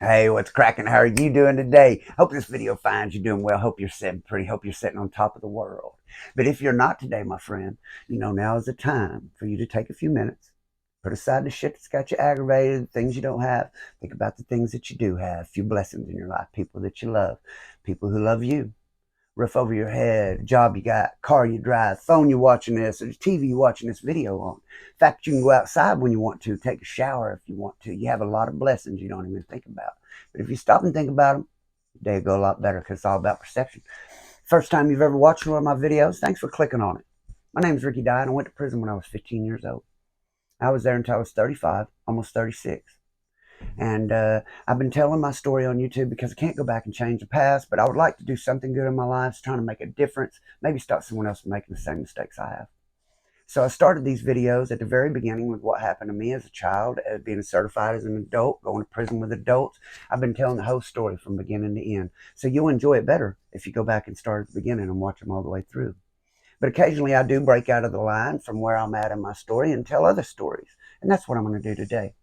Hey, what's cracking? How are you doing today? Hope this video finds you doing well. Hope you're sitting pretty. Hope you're sitting on top of the world. But if you're not today, my friend, now is the time for you to take a few minutes, put aside the shit that's got you aggravated, the things you don't have. Think about the things that you do have, a few blessings in your life, people that you love, people who love you, roof over your head, job you got, car you drive, phone you watching this, or TV you watching this video on. In fact, you can go outside when you want to, take a shower if you want to. You have a lot of blessings you don't even think about. But if you stop and think about them, your day will go a lot better because it's all about perception. First time you've ever watched one of my videos, thanks for clicking on it. My name's Ricky Dye, and I went to prison when I was 15 years old. I was there until I was 35, almost 36. And I've been telling my story on YouTube because I can't go back and change the past, but I would like to do something good in my life, trying to make a difference, maybe stop someone else from making the same mistakes I have. So I started these videos at the very beginning with what happened to me as a child, as being certified as an adult, going to prison with adults. I've been telling the whole story from beginning to end. So you'll enjoy it better if you go back and start at the beginning and watch them all the way through. But occasionally I do break out of the line from where I'm at in my story and tell other stories. And that's what I'm going to do today.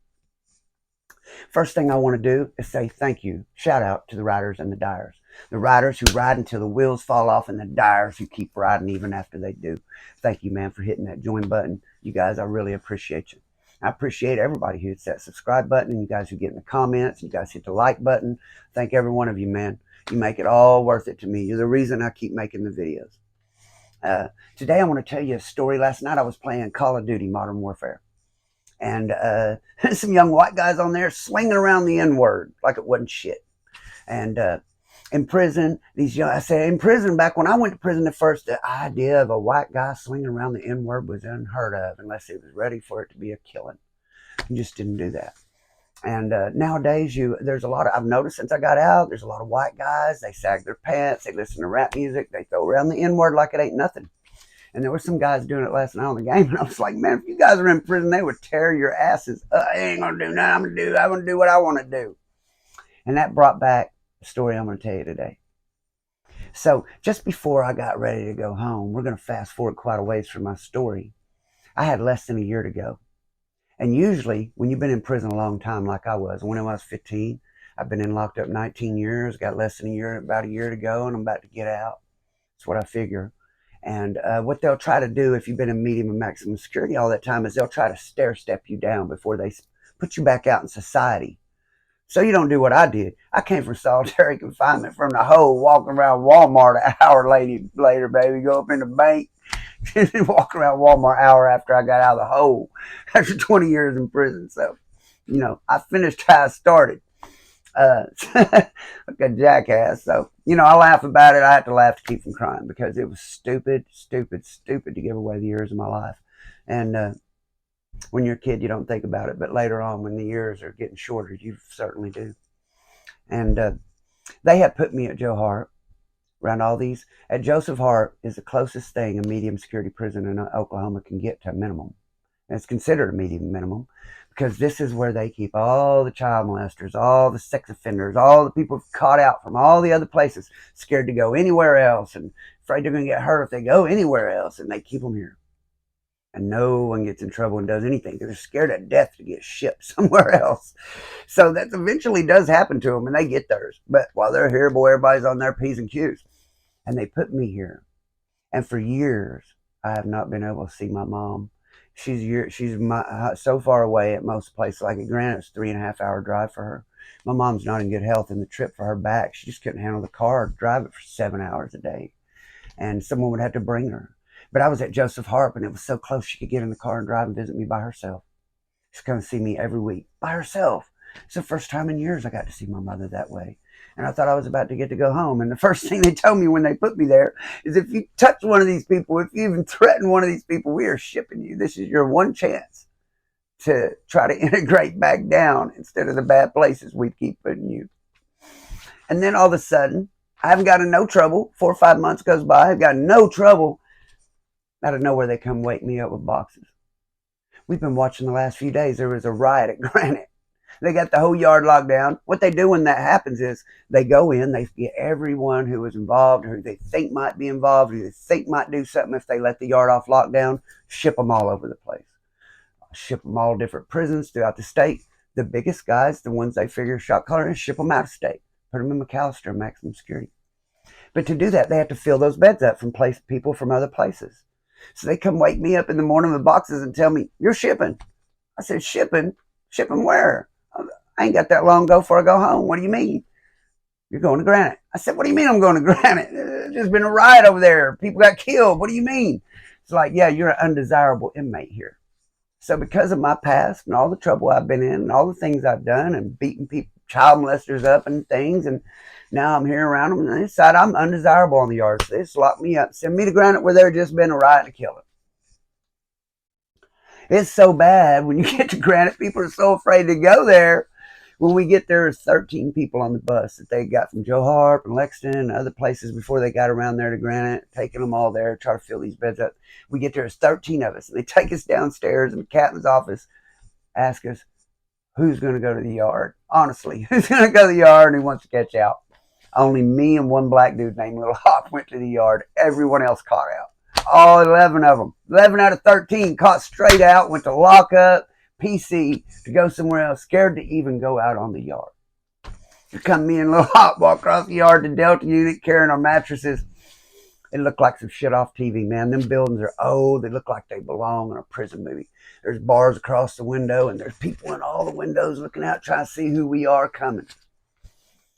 First thing I want to do is say thank you, shout out to the riders and the dyers. The riders who ride until the wheels fall off, and the dyers who keep riding even after they do. Thank you, man, for hitting that join button. You guys, I really appreciate you. I appreciate everybody who hits that subscribe button, and you guys who get in the comments, you guys hit the like button. Thank every one of you, man. You make it all worth it to me. You're the reason I keep making the videos. Today I want to tell you a story. Last night I was playing Call of Duty Modern Warfare. And some young white guys on there slinging around the N-word like it wasn't shit. And in prison, I say in prison, back when I went to prison at first, the idea of a white guy slinging around the N-word was unheard of unless he was ready for it to be a killing. You just didn't do that. And nowadays, there's a lot of, I've noticed since I got out, there's a lot of white guys. They sag their pants, they listen to rap music, they throw around the N-word like it ain't nothing. And there were some guys doing it last night on the game, and I was like, man, if you guys are in prison, they would tear your asses. I ain't gonna do nothing. I'm gonna do what I want to do. And that brought back the story I'm gonna tell you today. So just before I got ready to go home, we're gonna fast forward quite a ways from my story. I had less than a year to go. And usually, when you've been in prison a long time, like I was, when I was 15, I've been in locked up 19 years, got less than a year, about a year to go, and I'm about to get out. That's what I figure. And what they'll try to do if you've been in medium and maximum security all that time is they'll try to stair step you down before they put you back out in society. So you don't do what I did. I came from solitary confinement from the hole, walking around Walmart an hour later, baby, go up in the bank, and walk around Walmart an hour after I got out of the hole after 20 years in prison. So, I finished how I started. Like a jackass. So, I laugh about it. I have to laugh to keep from crying because it was stupid to give away the years of my life. And when you're a kid, you don't think about it. But later on, when the years are getting shorter, you certainly do. And they have put me at Joe Hart around all these. At Joseph Hart is the closest thing a medium security prison in Oklahoma can get to a minimum. And it's considered a medium minimum because this is where they keep all the child molesters, all the sex offenders, all the people caught out from all the other places, scared to go anywhere else and afraid they're going to get hurt if they go anywhere else, and they keep them here. And no one gets in trouble and does anything because they're scared to death to get shipped somewhere else. So that eventually does happen to them, and they get theirs. But while they're here, boy, everybody's on their P's and Q's. And they put me here. And for years, I have not been able to see my mom. She's so far away at most places. Like at Granite, it's 3.5 hour drive for her. My mom's not in good health, and the trip for her back, she just couldn't handle the car, drive it for 7 hours a day. And someone would have to bring her. But I was at Joseph Hart, and it was so close she could get in the car and drive and visit me by herself. She'd come see me every week by herself. It's the first time in years I got to see my mother that way. And I thought I was about to get to go home. And the first thing they told me when they put me there is if you touch one of these people, if you even threaten one of these people, we are shipping you. This is your one chance to try to integrate back down instead of the bad places we keep putting you. And then all of a sudden, I haven't gotten no trouble. 4 or 5 months goes by. I've got no trouble. Out of nowhere, they come wake me up with boxes. We've been watching the last few days. There was a riot at Granite. They got the whole yard locked down. What they do when that happens is they go in, they get everyone who was involved, who they think might be involved, who they think might do something if they let the yard off lockdown, ship them all over the place. Ship them all different prisons throughout the state. The biggest guys, the ones they figure shot caller, and ship them out of state. Put them in McAllister, maximum security. But to do that, they have to fill those beds up from people from other places. So they come wake me up in the morning with boxes and tell me, you're shipping. I said, shipping? Shipping where? I ain't got that long to go before I go home. What do you mean? You're going to Granite. I said, what do you mean I'm going to Granite? There's been a riot over there. People got killed. What do you mean? It's like, yeah, you're an undesirable inmate here. So because of my past and all the trouble I've been in and all the things I've done and beating people, child molesters up and things, and now I'm here around them, and they decide I'm undesirable on the yard. So they just lock me up, send me to Granite where there just been a riot and a killing. It's so bad when you get to Granite, people are so afraid to go there. When we get there, there's 13 people on the bus that they got from Joe Harp and Lexington and other places before they got around there to Granite, taking them all there, try to fill these beds up. We get there, there's 13 of us, and they take us downstairs in the captain's office, ask us, who's going to go to the yard? Honestly, who's going to go to the yard and who wants to catch out? Only me and one black dude named Little Hop went to the yard. Everyone else caught out. All 11 of them. 11 out of 13 caught straight out, went to lock up, PC, to go somewhere else, scared to even go out on the yard. Here come me and Little Hop walk across the yard to Delta Unit carrying our mattresses. It looked like some shit off TV, man. Them buildings are old. They look like they belong in a prison movie. There's bars across the window, and there's people in all the windows looking out trying to see who we are coming.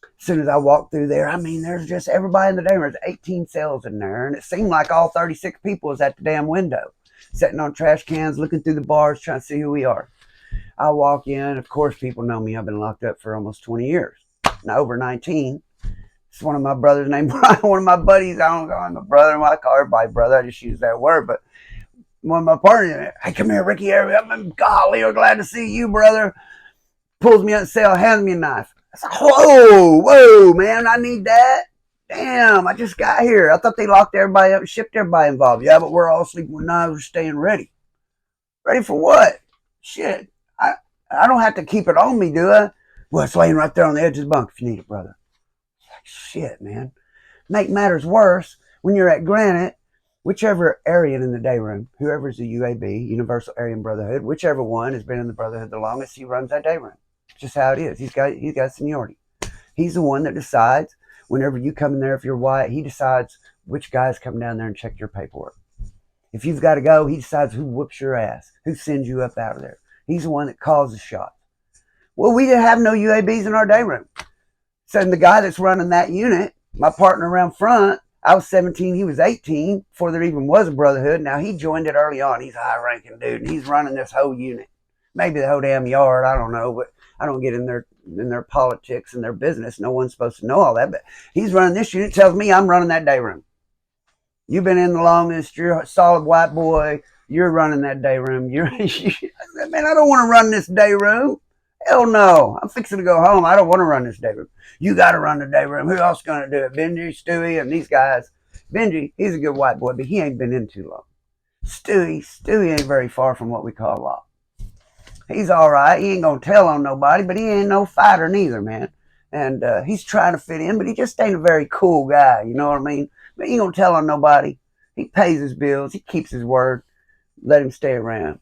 As soon as I walked through there, I mean, there's just everybody in the day room. There's 18 cells in there, and it seemed like all 36 people was at the damn window, sitting on trash cans, looking through the bars, trying to see who we are. I walk in. Of course, people know me. I've been locked up for almost 20 years. Now, over 19. It's one of my brothers named Brian, one of my buddies. I don't call him a brother. I call everybody brother. I just use that word. But one of my partners, hey, come here, Ricky. I'm golly, we're glad to see you, brother. Pulls me out of the cell, hands me a knife. I said, whoa, man, I need that. Damn, I just got here. I thought they locked everybody up and shipped everybody involved. Yeah, but we're all sleeping with knives. We're staying ready. Ready for what? Shit, I don't have to keep it on me, do I? Well, it's laying right there on the edge of the bunk if you need it, brother. Shit, man. Make matters worse, when you're at Granite, whichever Aryan in the day room, whoever's the UAB, Universal Aryan Brotherhood, whichever one has been in the Brotherhood the longest, he runs that day room. It's just how it is. He's got seniority. He's the one that decides whenever you come in there, if you're white, he decides which guys come down there and check your paperwork. If you've got to go, he decides who whoops your ass, who sends you up out of there. He's the one that calls the shot. Well, we didn't have no UABs in our day room. So the guy that's running that unit, my partner around front, I was 17, he was 18, before there even was a Brotherhood. Now, he joined it early on. He's a high-ranking dude, and he's running this whole unit. Maybe the whole damn yard, I don't know, but I don't get in their politics and their business. No one's supposed to know all that, but he's running this unit, tells me I'm running that day room. You've been in the longest, you're a solid white boy, you're running that day room. I said, man, I don't want to run this day room. Hell no. I'm fixing to go home. I don't want to run this day room. You got to run the day room. Who else going to do it? Benji, Stewie, and these guys. Benji, he's a good white boy, but he ain't been in too long. Stewie ain't very far from what we call law. He's all right. He ain't going to tell on nobody, but he ain't no fighter neither, man. And he's trying to fit in, but he just ain't a very cool guy. You know what I mean? But he ain't going to tell on nobody. He pays his bills. He keeps his word. Let him stay around.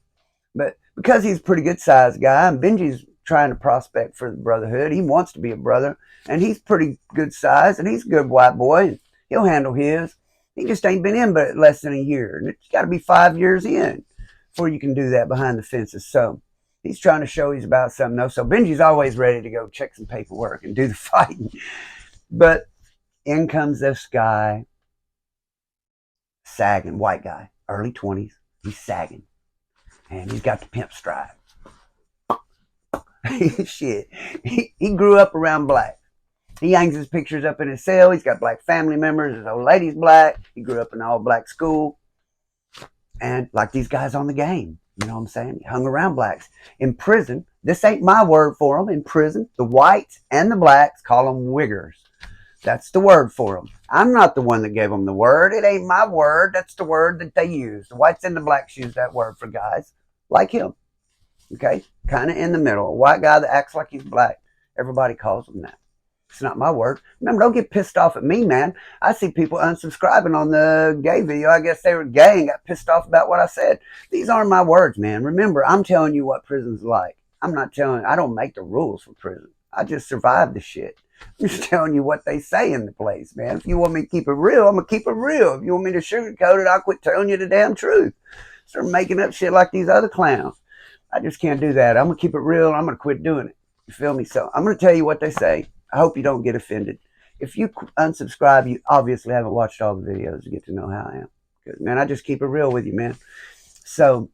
But because he's a pretty good sized guy, and Benji's trying to prospect for the Brotherhood. He wants to be a brother, and he's pretty good size, and he's a good white boy, and he'll handle his. He just ain't been in but less than a year, and it's got to be 5 years in before you can do that behind the fences. So he's trying to show he's about something, though. So Benji's always ready to go check some paperwork and do the fighting. But in comes this guy, sagging, white guy, early 20s. He's sagging, and he's got the pimp stride. Shit. He grew up around black. He hangs his pictures up in his cell. He's got black family members. His old lady's black. He grew up in an all black school. And like these guys on the game, you know what I'm saying? He hung around blacks. In prison, this ain't my word for them. In prison, the whites and the blacks call them wiggers. That's the word for them. I'm not the one that gave them the word. It ain't my word. That's the word that they use. The whites and the blacks use that word for guys like him. Okay, kind of in the middle. A white guy that acts like he's black. Everybody calls him that. It's not my word. Remember, don't get pissed off at me, man. I see people unsubscribing on the gay video. I guess they were gay and got pissed off about what I said. These aren't my words, man. Remember, I'm telling you what prison's like. I'm not telling, I don't make the rules for prison. I just survive the shit. I'm just telling you what they say in the place, man. If you want me to keep it real, I'm going to keep it real. If you want me to sugarcoat it, I'll quit telling you the damn truth. Start making up shit like these other clowns. I just can't do that. I'm going to keep it real. I'm going to quit doing it. You feel me? So I'm going to tell you what they say. I hope you don't get offended. If you unsubscribe, you obviously haven't watched all the videos to get to know how I am. Because, man, I just keep it real with you, man. So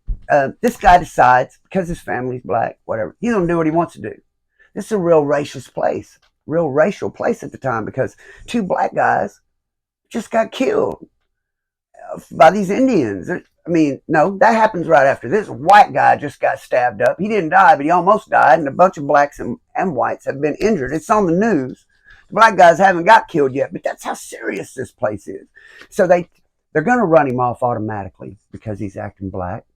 this guy decides, because his family's black, whatever, he's going to do what he wants to do. This is a real racist place, real racial place at the time, because two black guys just got killed by these Indians. I mean, no, that happens right after this. A white guy just got stabbed up. He didn't die, but he almost died, and a bunch of blacks and whites have been injured. It's on the news. The black guys haven't got killed yet, but that's how serious this place is. So they're going to run him off automatically because he's acting black,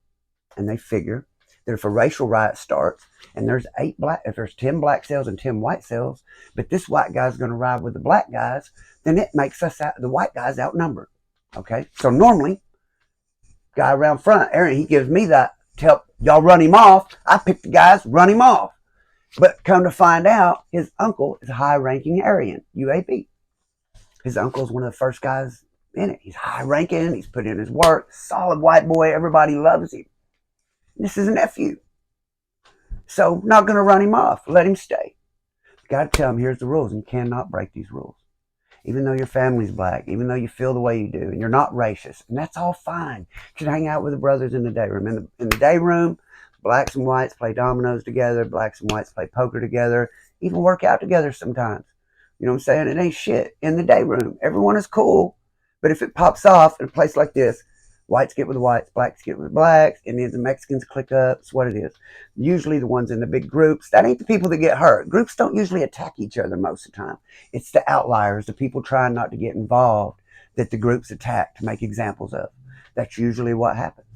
and they figure that if a racial riot starts and there's if there's 10 black cells and 10 white cells, but this white guy's going to ride with the black guys, then it makes us the white guys outnumbered. Okay, so normally, guy around front, Aaron, he gives me that to help y'all run him off. I pick the guys, run him off. But come to find out, his uncle is a high-ranking Aryan, UAB. His uncle is one of the first guys in it. He's high-ranking. He's put in his work. Solid white boy. Everybody loves him. This is a nephew. So not going to run him off. Let him stay. You got to tell him, here's the rules, and you cannot break these rules. Even though your family's black, even though you feel the way you do, and you're not racist, and that's all fine. You should hang out with the brothers in the day room. In the day room, blacks and whites play dominoes together. Blacks and whites play poker together. Even work out together sometimes. You know what I'm saying? It ain't shit. In the day room, everyone is cool. But if it pops off in a place like this, whites get with the whites, blacks get with the blacks, Indians and Mexicans click up. That's what it is. Usually the ones in the big groups, that ain't the people that get hurt. Groups don't usually attack each other most of the time. It's the outliers, the people trying not to get involved, that the groups attack to make examples of. That's usually what happens.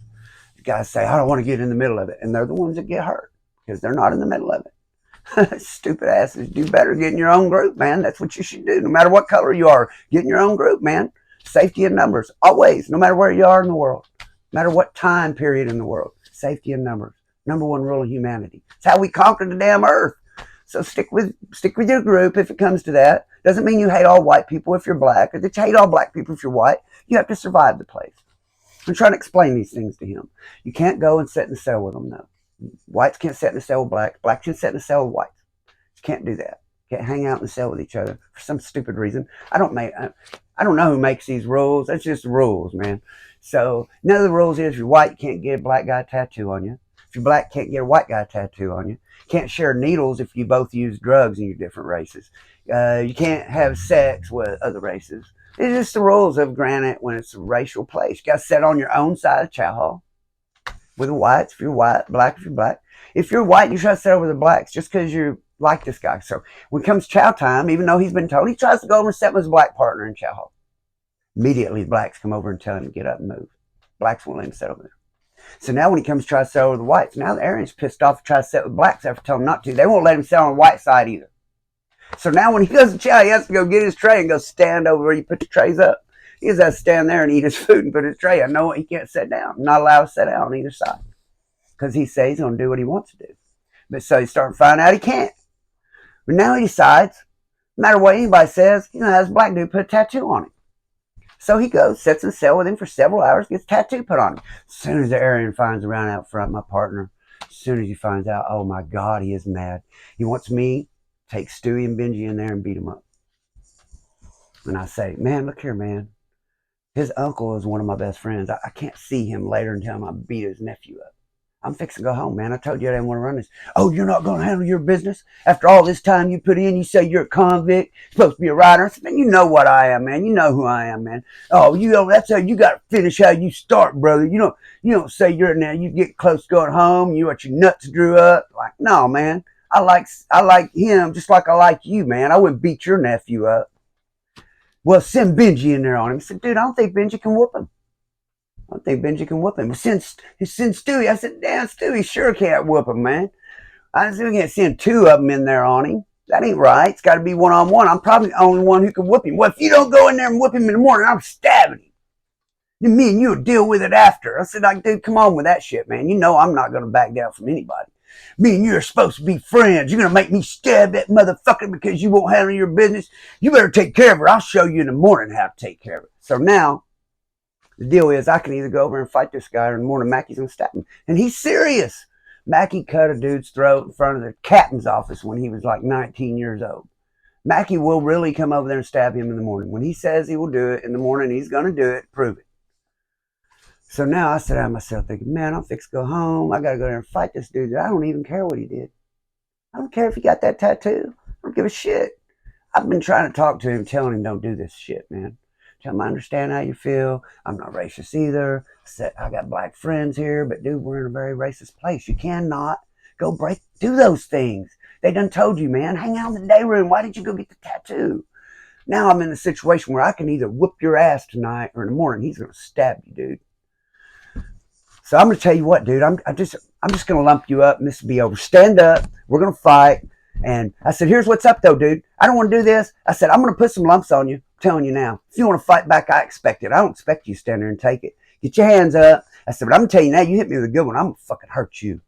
The guys say, I don't want to get in the middle of it. And they're the ones that get hurt because they're not in the middle of it. Stupid asses, do better. Get in your own group, man. That's what you should do. No matter what color you are, get in your own group, man. Safety in numbers, always, no matter where you are in the world, no matter what time period in the world. Safety in numbers, number one rule of humanity. It's how we conquer the damn earth. So stick with your group if it comes to that. Doesn't mean you hate all white people if you're black, or that you hate all black people if you're white. You have to survive the place. I'm trying to explain these things to him. You can't go and sit in a cell with them, though. Whites can't sit in a cell with blacks. Blacks can't sit in a cell with whites. You can't do that. Can't hang out in the cell with each other for some stupid reason. I don't know who makes these rules. That's just rules, man. So none of the rules is if you're white, you can't get a black guy tattoo on you. If you're black, you can't get a white guy tattoo on you. Can't share needles if you both use drugs in your different races. You can't have sex with other races. It's just the rules of granted when it's a racial place. You got to sit on your own side of chow hall with the whites if you're white, black if you're black. If you're white, you try to sit over the blacks just because you're like this guy. So when it comes chow time, even though he's been told, he tries to go over and sit with his black partner in chow hall. Immediately, the blacks come over and tell him to get up and move. Blacks won't let him sit over there. So now when he comes to try to sit over the whites, now the Aryan's pissed off to try to sit with blacks after telling him not to. They won't let him sit on the white side either. So now when he goes to chow, he has to go get his tray and go stand over where you put the trays up. He just has to stand there and eat his food and put his tray. I know he can't sit down. I'm not allowed to sit down on either side because he says he's going to do what he wants to do. But so he's starting to find out he can't. But now he decides, no matter what anybody says, he's going to have this black dude put a tattoo on him. So he goes, sits in the cell with him for several hours, gets a tattoo put on him. As soon as the Aryan finds around out front, my partner, as soon as he finds out, oh my God, he is mad. He wants me to take Stewie and Benji in there and beat him up. And I say, man, look here, man. His uncle is one of my best friends. I can't see him later and tell him I beat his nephew up. I'm fixing to go home, man. I told you I didn't want to run this. Oh, you're not going to handle your business? After all this time you put in, you say you're a convict, supposed to be a writer. I said, man, you know what I am, man. You know who I am, man. Oh, that's how you got to finish how you start, brother. You don't say you're now. You get close to going home. You want your nuts drew up. Like, no, man. I like him just like I like you, man. I wouldn't beat your nephew up. Well, send Benji in there on him. He said, dude, I don't think Benji can whoop him. I don't think Benji can whoop him. Send Stewie. I said, damn, Stewie sure can't whoop him, man. I said, we can't send two of them in there on him. That ain't right. It's got to be one-on-one. I'm probably the only one who can whoop him. Well, if you don't go in there and whoop him in the morning, I'm stabbing him. Then me and you will deal with it after. I said, like, dude, come on with that shit, man. You know I'm not going to back down from anybody. Me and you are supposed to be friends. You're going to make me stab that motherfucker because you won't handle your business. You better take care of her. I'll show you in the morning how to take care of it. So now the deal is I can either go over and fight this guy, or in the morning Mackey's going to stab him. And he's serious. Mackey cut a dude's throat in front of the captain's office when he was like 19 years old. Mackey will really come over there and stab him in the morning. When he says he will do it in the morning, he's going to do it. Prove it. So now I sit down myself thinking, man, I'm fixing to go home. I got to go there and fight this dude. I don't even care what he did. I don't care if he got that tattoo. I don't give a shit. I've been trying to talk to him, telling him don't do this shit, man. Tell him I understand how you feel. I'm not racist either. I got black friends here, but dude, we're in a very racist place. You cannot go do those things. They done told you, man, hang out in the day room. Why did you go get the tattoo? Now I'm in a situation where I can either whoop your ass tonight, or in the morning he's going to stab you, dude. So I'm going to tell you what, dude, I'm just going to lump you up and this will be over. Stand up. We're going to fight. And I said, here's what's up though, dude. I don't want to do this. I said, I'm going to put some lumps on you. I'm telling you now. If you want to fight back, I expect it. I don't expect you to stand there and take it. Get your hands up. I said, but I'm going to tell you now, you hit me with a good one, I'm going to fucking hurt you.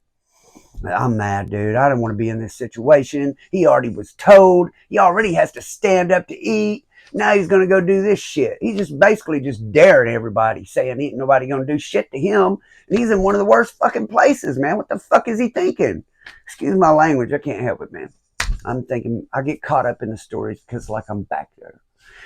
I'm mad, dude. I don't want to be in this situation. He already was told. He already has to stand up to eat. Now he's going to go do this shit. He's just basically just daring everybody, saying ain't nobody going to do shit to him. And he's in one of the worst fucking places, man. What the fuck is he thinking? Excuse my language. I can't help it, man. I'm thinking, I get caught up in the stories because like I'm back there.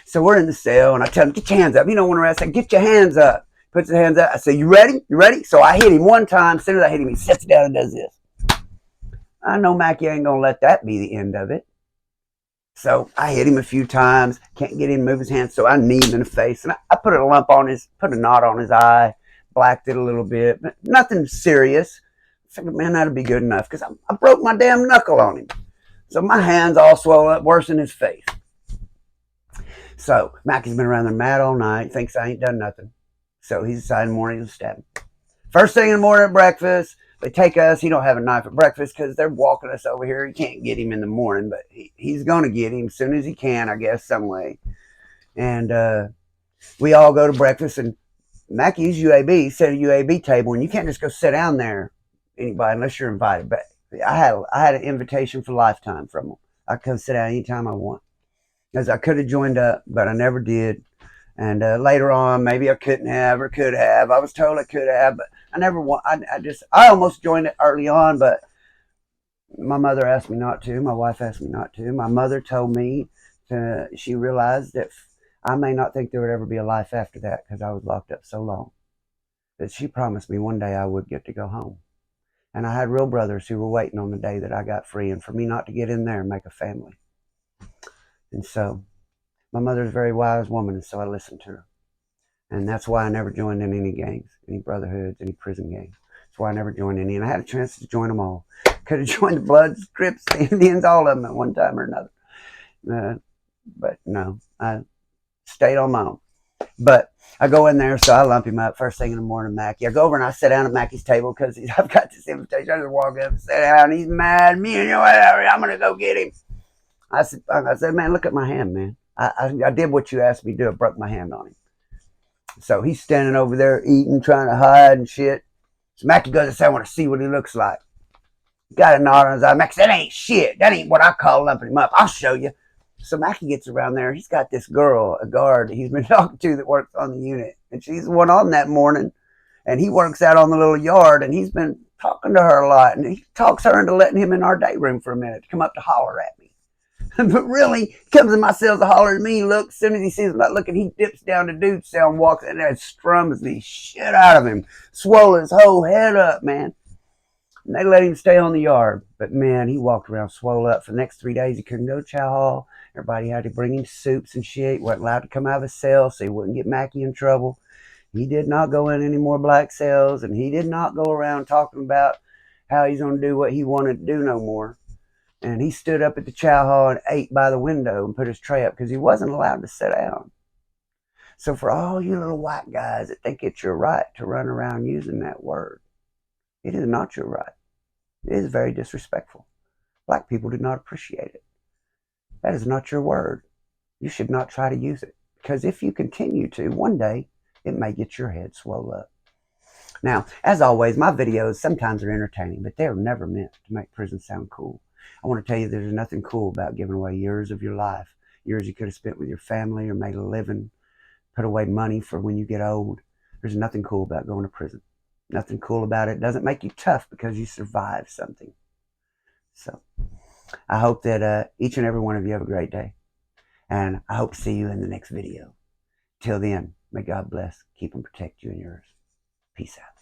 So we're in the cell and I tell him, get your hands up. You know, when I say, get your hands up. Puts his hands up. I say, you ready? You ready? So I hit him one time. As soon as I hit him, he sits down and does this. I know Mackie ain't going to let that be the end of it. So I hit him a few times. Can't get him to move his hands. So I knee him in the face. And I put a knot on his eye. Blacked it a little bit. But nothing serious. I figured, man, that'd be good enough. Because I broke my damn knuckle on him. So my hand's all swollen up worse than his face. So Mackie's been around there mad all night. Thinks I ain't done nothing. So he's decided in the morning to stab him. First thing in the morning at breakfast, they take us. He don't have a knife at breakfast because they're walking us over here. He can't get him in the morning, but he's going to get him as soon as he can, I guess, some way. And we all go to breakfast, and Mackie's UAB, set a UAB table, and you can't just go sit down there, anybody, unless you're invited. But I had an invitation for lifetime from them. I could sit down anytime I want. Because I could have joined up, but I never did. And later on, maybe I couldn't have or could have. I was told I could have, but I never want. I almost joined it early on, but my mother asked me not to. My wife asked me not to. My mother told me she realized that I may not think there would ever be a life after that because I was locked up so long. That she promised me one day I would get to go home. And I had real brothers who were waiting on the day that I got free, and for me not to get in there and make a family. And so my mother's a very wise woman, and so I listened to her. And that's why I never joined in any gangs, any brotherhoods, any prison gangs. That's why I never joined any. And I had a chance to join them all. Could have joined the Bloods, Crips, the Indians, all of them at one time or another. But no, I stayed on my own. But I go in there, so I lump him up first thing in the morning, Mackie. I go over and I sit down at Mackie's table because I've got this invitation. I just walk up and sit down. He's mad. Me and you, whatever. I'm going to go get him. I said, man, look at my hand, man. I did what you asked me to do. I broke my hand on him. So he's standing over there eating, trying to hide and shit. So Mackie goes and says, I want to see what he looks like. Got a knot on his eye. Mackie said, that ain't shit. That ain't what I call lumping him up. I'll show you. So Mackie gets around there. He's got this girl, a guard he's been talking to that works on the unit. And she's the one on that morning. And he works out on the little yard. And he's been talking to her a lot. And he talks her into letting him in our day room for a minute to come up to holler at me. But really, he comes in my cell to holler at me. Looks, as soon as he sees me not looking, he dips down to dude's cell and walks in there and strums the shit out of him. Swole his whole head up, man. And they let him stay on the yard. But man, he walked around swole up. For the next 3 days, he couldn't go to chow hall. Everybody had to bring him soups and shit. He wasn't allowed to come out of his cell so he wouldn't get Mackie in trouble. He did not go in any more black cells, and he did not go around talking about how he's going to do what he wanted to do no more. And he stood up at the chow hall and ate by the window and put his tray up because he wasn't allowed to sit down. So for all you little white guys that think it's your right to run around using that word, it is not your right. It is very disrespectful. Black people do not appreciate it. That is not your word. You should not try to use it because if you continue to, one day it may get your head swole up. Now, as always, my videos sometimes are entertaining, but they're never meant to make prison sound cool. I want to tell you there's nothing cool about giving away years of your life, years you could have spent with your family or made a living, put away money for when you get old. There's nothing cool about going to prison. Nothing cool about it. It doesn't make you tough because you survived something. So I hope that each and every one of you have a great day. And I hope to see you in the next video. Till then, may God bless, keep and protect you and yours. Peace out.